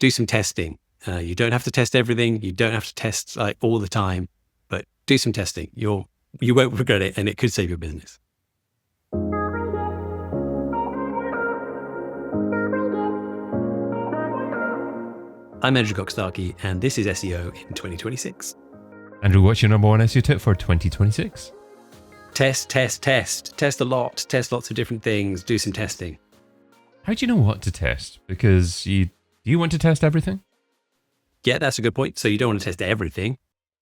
do some testing. You don't have to test everything. You don't have to test like all the time, but do some testing. You won't regret it, and it could save your business. I'm Andrew Cock-Starkey, and this is SEO in 2026. Andrew, what's your number one SEO tip for 2026? Test. Test a lot. Test lots of different things. Do some testing. How do you know what to test? Because do you want to test everything? Yeah, that's a good point. So you don't want to test everything.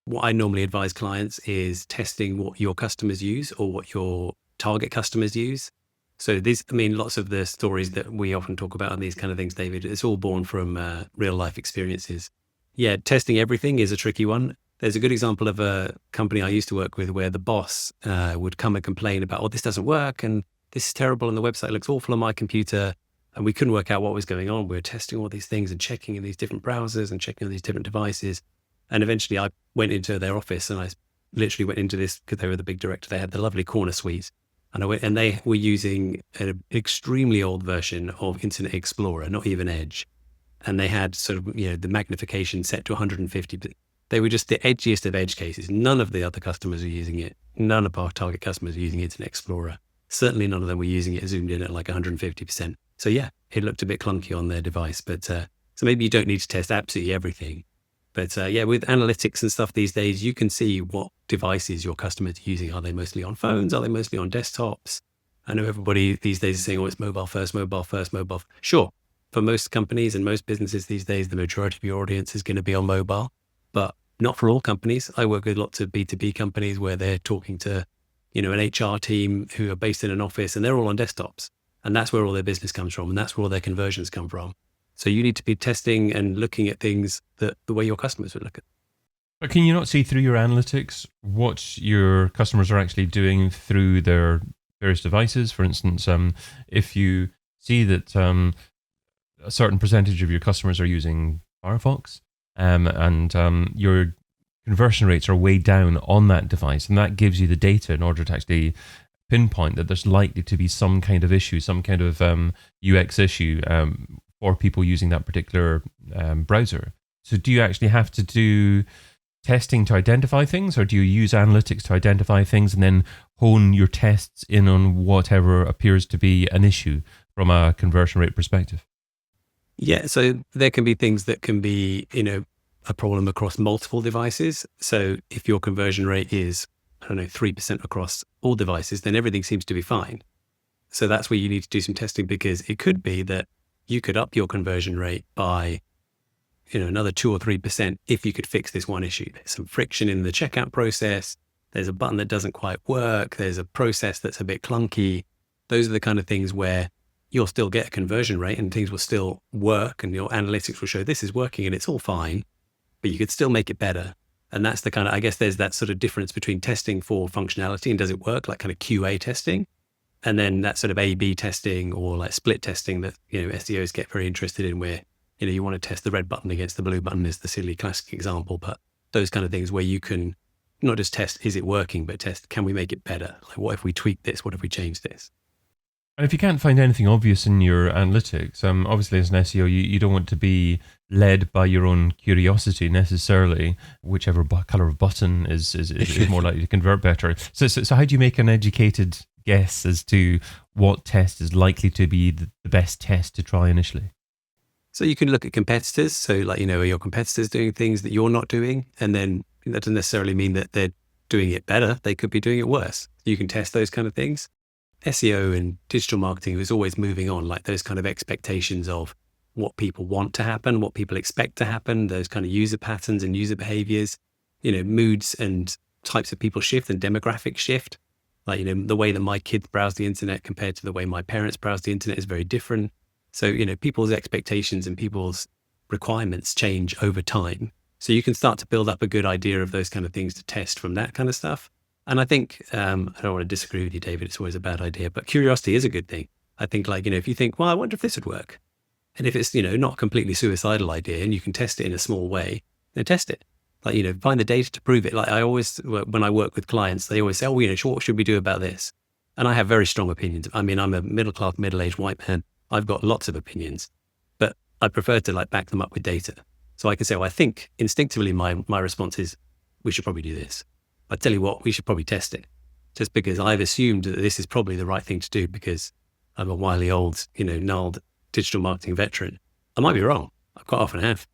What I normally advise clients is testing what your customers use or what your target customers use. So lots of the stories that we often talk about on these kind of things, David, it's all born from real life experiences. Yeah, testing everything is a tricky one. There's a good example of a company I used to work with where the boss would come and complain about, oh, this doesn't work and this is terrible and the website looks awful on my computer. And we couldn't work out what was going on. We were testing all these things and checking in these different browsers and checking on these different devices. And eventually I went into their office and I literally went into this, because they were the big director, they had the lovely corner suite. And they were using an extremely old version of Internet Explorer, not even Edge. And they had sort of, the magnification set to 150. They were just the edgiest of edge cases. None of the other customers were using it. None of our target customers were using Internet Explorer. Certainly none of them were using it zoomed in at like 150%. So yeah, it looked a bit clunky on their device. But so maybe you don't need to test absolutely everything. But with analytics and stuff these days, you can see what devices your customers are using. Are they mostly on phones? Are they mostly on desktops? I know everybody these days is saying, oh, it's mobile first. Sure. For most companies and most businesses these days, the majority of your audience is going to be on mobile, but not for all companies. I work with lots of B2B companies where they're talking to, an HR team who are based in an office and they're all on desktops. And that's where all their business comes from. And that's where all their conversions come from. So you need to be testing and looking at things the way your customers would look at. But can you not see through your analytics what your customers are actually doing through their various devices? For instance, if you see that a certain percentage of your customers are using Firefox and your conversion rates are way down on that device, and that gives you the data in order to actually pinpoint that there's likely to be some kind of issue, some kind of UX issue for people using that particular browser. So do you actually have to do testing to identify things, or do you use analytics to identify things and then hone your tests in on whatever appears to be an issue from a conversion rate perspective? Yeah, so there can be things that can be, a problem across multiple devices. So if your conversion rate is, 3% across all devices, then everything seems to be fine. So that's where you need to do some testing, because it could be that you could up your conversion rate by, another 2 or 3% if you could fix this one issue. There's some friction in the checkout process. There's a button that doesn't quite work. There's a process that's a bit clunky. Those are the kind of things where you'll still get a conversion rate and things will still work and your analytics will show this is working and it's all fine, but you could still make it better. And that's the kind of, I guess there's that sort of difference between testing for functionality and does it work, like kind of QA testing, and then that sort of A/B testing or like split testing that, SEOs get very interested in, where, you want to test the red button against the blue button is the silly classic example, but those kind of things where you can not just test, is it working, but test, can we make it better? Like, what if we tweak this? What if we change this? And if you can't find anything obvious in your analytics, obviously as an SEO, you don't want to be led by your own curiosity necessarily. Whichever color of button is more likely to convert better. So how do you make an educated guess as to what test is likely to be the best test to try initially? So you can look at competitors. So like, are your competitors doing things that you're not doing? And then that doesn't necessarily mean that they're doing it better. They could be doing it worse. You can test those kind of things. SEO and digital marketing is always moving on, like those kind of expectations of what people want to happen, what people expect to happen, those kind of user patterns and user behaviors, moods and types of people shift and demographics shift. Like, the way that my kids browse the internet compared to the way my parents browse the internet is very different. So, people's expectations and people's requirements change over time. So you can start to build up a good idea of those kind of things to test from that kind of stuff. And I think, I don't want to disagree with you, David, it's always a bad idea, but curiosity is a good thing. I think if you think, well, I wonder if this would work. And if it's, not a completely suicidal idea and you can test it in a small way, then test it. Like, find the data to prove it. Like I always, when I work with clients, they always say, oh, what should we do about this? And I have very strong opinions. I mean, I'm a middle-aged white man. I've got lots of opinions, but I prefer to like back them up with data. So I can say, well, I think instinctively my response is, we should probably do this. I tell you what, we should probably test it, just because I've assumed that this is probably the right thing to do because I'm a wily old, gnarled digital marketing veteran. I might be wrong. I quite often have.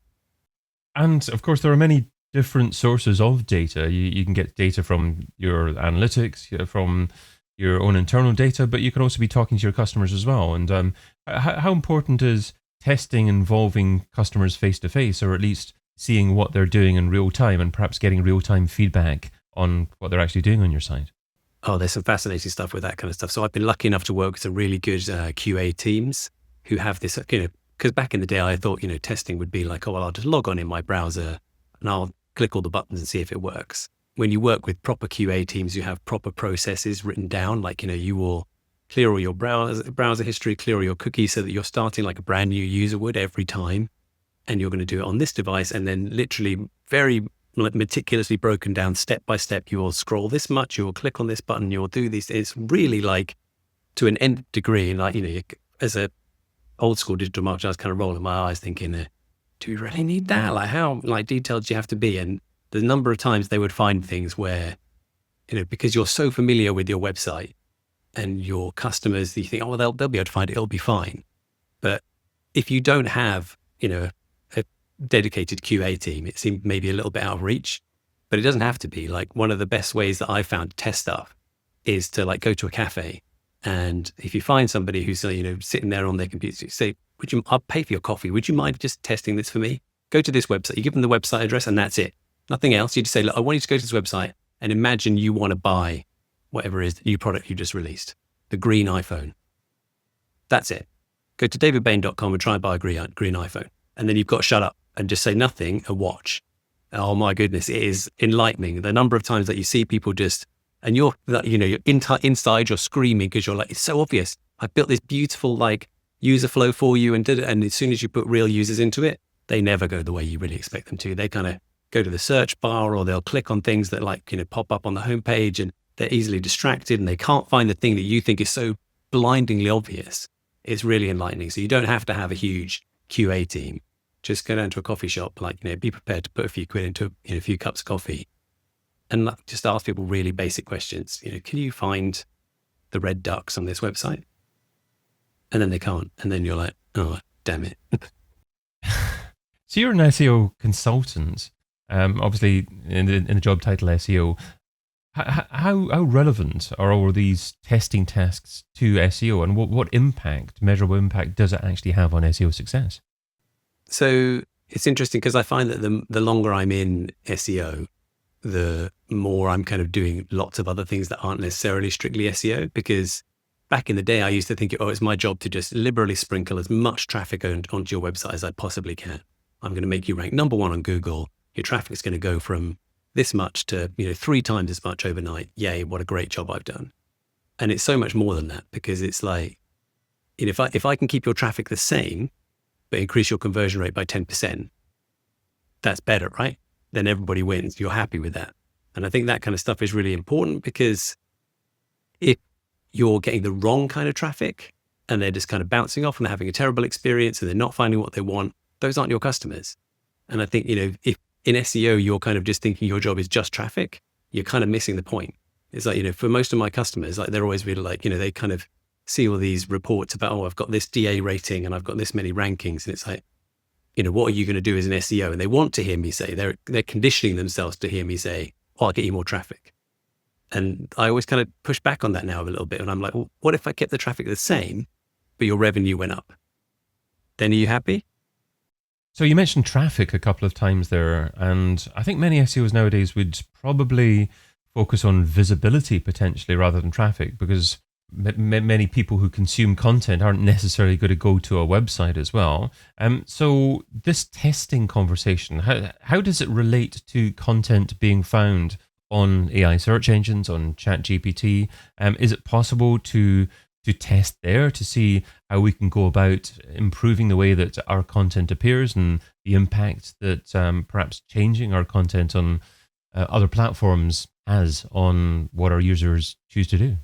And of course, there are many different sources of data. You can get data from your analytics, from your own internal data, but you can also be talking to your customers as well. And how important is testing involving customers face to face, or at least seeing what they're doing in real time and perhaps getting real time feedback on what they're actually doing on your site? Oh, there's some fascinating stuff with that kind of stuff. So I've been lucky enough to work with some really good QA teams who have this, because back in the day I thought, testing would be like, oh, well, I'll just log on in my browser and I'll click all the buttons and see if it works. When you work with proper QA teams, you have proper processes written down, like, you will clear all your browser history, clear all your cookies so that you're starting like a brand new user would every time. And you're going to do it on this device. And then literally very meticulously broken down step by step. You will scroll this much, you will click on this button, you will do these. It's really like to an nth degree. Like, as a old school digital marketer, I was kind of rolling my eyes thinking, do you really need that? Like, how detailed do you have to be? And the number of times they would find things where, because you're so familiar with your website and your customers, you think, oh, well, they'll be able to find it. It'll be fine. But if you don't have, a dedicated QA team, it seemed maybe a little bit out of reach, but it doesn't have to be. Like, one of the best ways that I found to test stuff is to like go to a cafe. And if you find somebody who's, sitting there on their computer, you say, I'll pay for your coffee. Would you mind just testing this for me? Go to this website. You give them the website address and that's it. Nothing else. You just say, look, I want you to go to this website and imagine you want to buy whatever it is, the new product you just released, the green iPhone. That's it. Go to davidbain.com and try and buy a green iPhone. And then you've got to shut up and just say nothing and watch. Oh my goodness, it is enlightening. The number of times that you see people just, and you're inside, you're screaming because you're like, it's so obvious. I built this beautiful like user flow for you and did it. And as soon as you put real users into it, they never go the way you really expect them to. They kind of go to the search bar or they'll click on things that pop up on the homepage and they're easily distracted and they can't find the thing that you think is so blindingly obvious. It's really enlightening. So you don't have to have a huge QA team. Just go down to a coffee shop, be prepared to put a few quid into a few cups of coffee and just ask people really basic questions. Can you find the red ducks on this website? And then they can't. And then you're like, oh, damn it. So you're an SEO consultant, obviously in the job title SEO. How relevant are all these testing tasks to SEO, and what impact, measurable impact, does it actually have on SEO success? So it's interesting because I find that the longer I'm in SEO, the more I'm kind of doing lots of other things that aren't necessarily strictly SEO. Because back in the day, I used to think, it's my job to just liberally sprinkle as much traffic onto your website as I possibly can. I'm going to make you rank number one on Google. Your traffic is going to go from this much to 3 times as much overnight. Yay, what a great job I've done. And it's so much more than that, because it's like, if I can keep your traffic the same, but increase your conversion rate by 10%, that's better, right? Then everybody wins. You're happy with that. And I think that kind of stuff is really important, because if you're getting the wrong kind of traffic and they're just kind of bouncing off and having a terrible experience and they're not finding what they want, those aren't your customers. And I think, if in SEO, you're kind of just thinking your job is just traffic, you're kind of missing the point. It's like, for most of my customers, they're always really like, they kind of see all these reports about, I've got this DA rating and I've got this many rankings. And it's like, what are you going to do as an SEO? And they want to hear me say, they're conditioning themselves to hear me say, I'll get you more traffic. And I always kind of push back on that now a little bit. And I'm like, well, what if I kept the traffic the same, but your revenue went up? Then are you happy? So you mentioned traffic a couple of times there, and I think many SEOs nowadays would probably focus on visibility potentially rather than traffic, because many people who consume content aren't necessarily going to go to a website as well. So this testing conversation, how does it relate to content being found on AI search engines, on ChatGPT? Is it possible to test there to see how we can go about improving the way that our content appears and the impact that perhaps changing our content on other platforms has on what our users choose to do?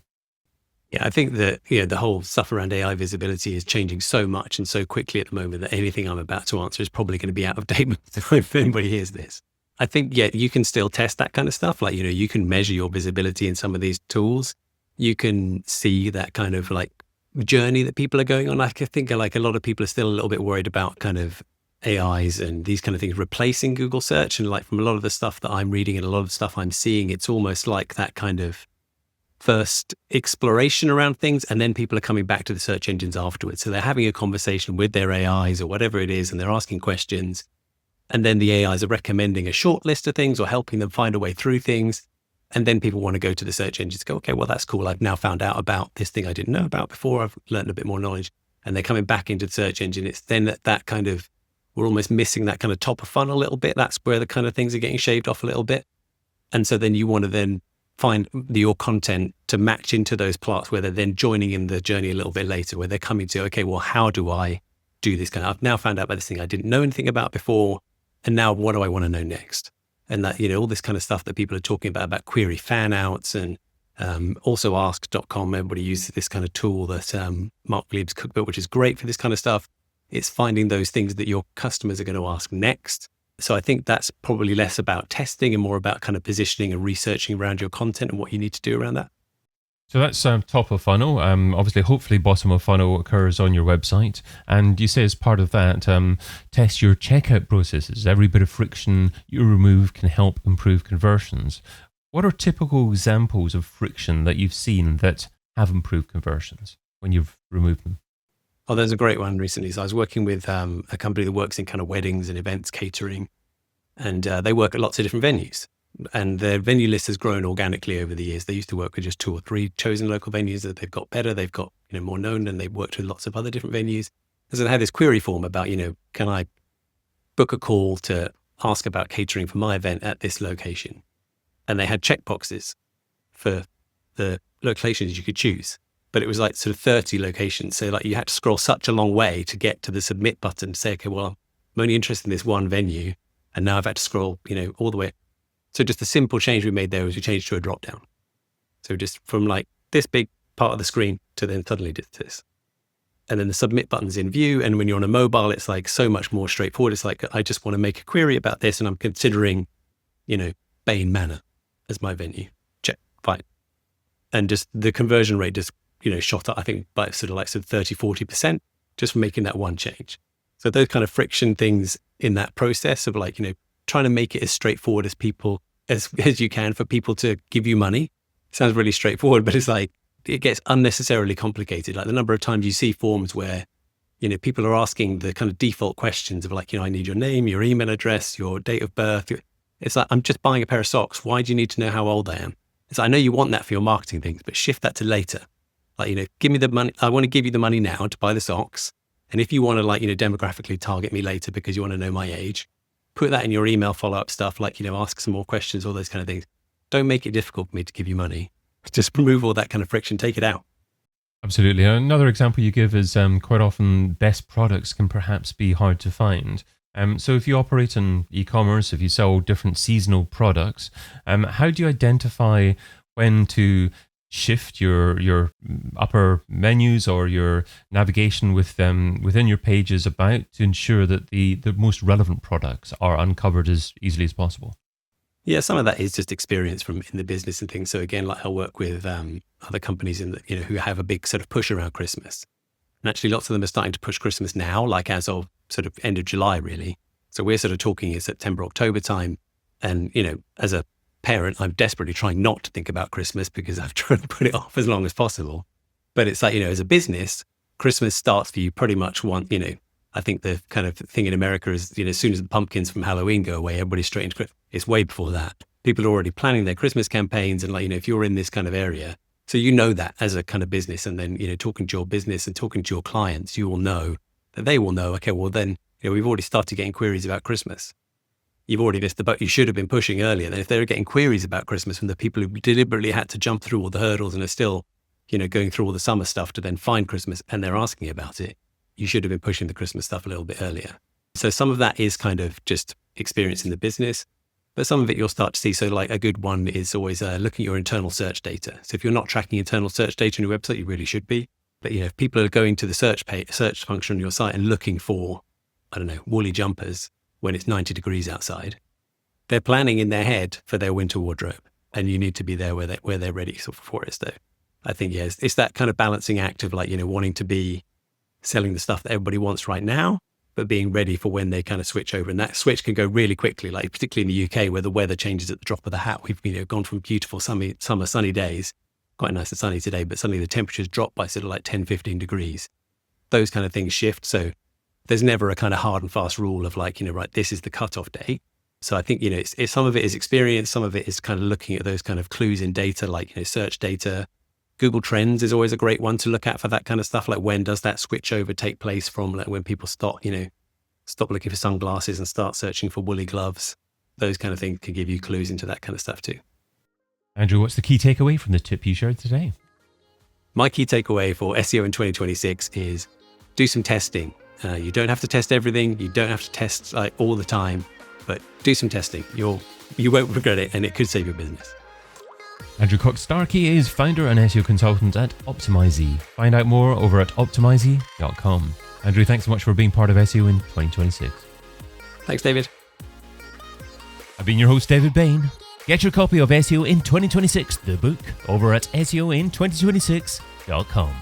Yeah, I think that the whole stuff around AI visibility is changing so much and so quickly at the moment that anything I'm about to answer is probably going to be out of date if anybody hears this. I think, you can still test that kind of stuff. Like, you can measure your visibility in some of these tools. You can see that kind of like journey that people are going on. Like, I think like a lot of people are still a little bit worried about kind of AIs and these kind of things replacing Google search. And like from a lot of the stuff that I'm reading and a lot of the stuff I'm seeing, it's almost like that kind of first exploration around things, and then people are coming back to the search engines afterwards. So they're having a conversation with their AIs or whatever it is, and they're asking questions. And then the AIs are recommending a short list of things or helping them find a way through things. And then people want to go to the search engines, go, okay, well, that's cool. I've now found out about this thing I didn't know about before. I've learned a bit more knowledge. And they're coming back into the search engine. It's then that kind of, we're almost missing that kind of top of funnel a little bit. That's where the kind of things are getting shaved off a little bit. And so then you want to then find your content to match into those parts where they're then joining in the journey a little bit later, where they're coming to, okay, well, how do I do this kind of, I've now found out about this thing I didn't know anything about before. And now what do I want to know next? And that, all this kind of stuff that people are talking about query fan outs and also ask.com. Everybody uses this kind of tool that Mark Gleb's cookbook, which is great for this kind of stuff. It's finding those things that your customers are going to ask next. So I think that's probably less about testing and more about kind of positioning and researching around your content and what you need to do around that. So that's top of funnel. Obviously, hopefully bottom of funnel occurs on your website. And you say as part of that, test your checkout processes. Every bit of friction you remove can help improve conversions. What are typical examples of friction that you've seen that have improved conversions when you've removed them? Oh, there's a great one recently. So I was working with a company that works in kind of weddings and events catering, and they work at lots of different venues. And their venue list has grown organically over the years. They used to work with just 2 or 3 chosen local venues. That they've got better. They've got more known, and they've worked with lots of other different venues. And so they had this query form about can I book a call to ask about catering for my event at this location? And they had checkboxes for the locations you could choose. But it was like sort of 30 locations. So like you had to scroll such a long way to get to the submit button to say, okay, well, I'm only interested in this one venue. And now I've had to scroll, all the way. So just the simple change we made there was we changed to a drop down. So just from like this big part of the screen to then suddenly just this. And then the submit button's in view. And when you're on a mobile, it's like so much more straightforward. It's like, I just want to make a query about this and I'm considering, Bain Manor as my venue. Check, fine. And just the conversion rate just, shot up, I think by sort of 30, 40% just from making that one change. So those kind of friction things in that process of trying to make it as straightforward as you can for people to give you money. Sounds really straightforward, but it's like, it gets unnecessarily complicated. Like the number of times you see forms where, people are asking the kind of default questions of I need your name, your email address, your date of birth. It's like, I'm just buying a pair of socks. Why do you need to know how old I am? It's like, I know you want that for your marketing things, but shift that to later. Give me the money. I want to give you the money now to buy the socks. And if you want to demographically target me later because you want to know my age, put that in your email follow-up stuff, ask some more questions, all those kind of things. Don't make it difficult for me to give you money. Just remove all that kind of friction, take it out. Absolutely. Another example you give is quite often best products can perhaps be hard to find. So if you operate in e-commerce, if you sell different seasonal products, how do you identify when to shift your upper menus or your navigation within your pages about to ensure that the most relevant products are uncovered as easily as possible? Yeah, some of that is just experience from in the business and things. So again, I'll work with other companies who have a big sort of push around Christmas. And actually lots of them are starting to push Christmas now, as of sort of end of July, really. So we're sort of talking in September, October time. And, as a parent, I'm desperately trying not to think about Christmas because I've tried to put it off as long as possible. But it's like, as a business, Christmas starts for you pretty much I think the kind of thing in America is, as soon as the pumpkins from Halloween go away, everybody's straight into Christmas. It's way before that. People are already planning their Christmas campaigns. And if you're in this kind of area, so that as a kind of business, and then, talking to your business and talking to your clients, you will know that they will know, okay, well then, we've already started getting queries about Christmas. You've already missed the boat. You should have been pushing earlier. Then if they're getting queries about Christmas from the people who deliberately had to jump through all the hurdles and are still, going through all the summer stuff to then find Christmas and they're asking about it, you should have been pushing the Christmas stuff a little bit earlier. So some of that is kind of just experience in the business. But some of it you'll start to see. So like a good one is always looking at your internal search data. So if you're not tracking internal search data on your website, you really should be. But if people are going to the search function on your site and looking for, I don't know, woolly jumpers when it's 90 degrees outside, they're planning in their head for their winter wardrobe, and you need to be there where they're ready for it. So I think, it's that kind of balancing act of like, wanting to be selling the stuff that everybody wants right now, but being ready for when they kind of switch over. And that switch can go really quickly, like particularly in the UK where the weather changes at the drop of the hat. We've gone from beautiful summer sunny days, quite nice and sunny today, but suddenly the temperatures drop by sort of like 10, 15 degrees. Those kind of things shift. So there's never a kind of hard and fast rule of like, right, this is the cutoff date. So I think, it's some of it is experience, some of it is kind of looking at those kind of clues in data, like, search data. Google Trends is always a great one to look at for that kind of stuff. Like when does that switch over take place from like when people stop looking for sunglasses and start searching for woolly gloves? Those kind of things can give you clues into that kind of stuff too. Andrew, what's the key takeaway from the tip you shared today? My key takeaway for SEO in 2026 is do some testing. You don't have to test everything. You don't have to test like all the time, but do some testing. You won't regret it, and it could save your business. Andrew Cock-Starkey is founder and SEO consultant at Optimize. Find out more over at optimize.com. Andrew, thanks so much for being part of SEO in 2026. Thanks, David. I've been your host, David Bain. Get your copy of SEO in 2026, the book, over at SEOin2026.com.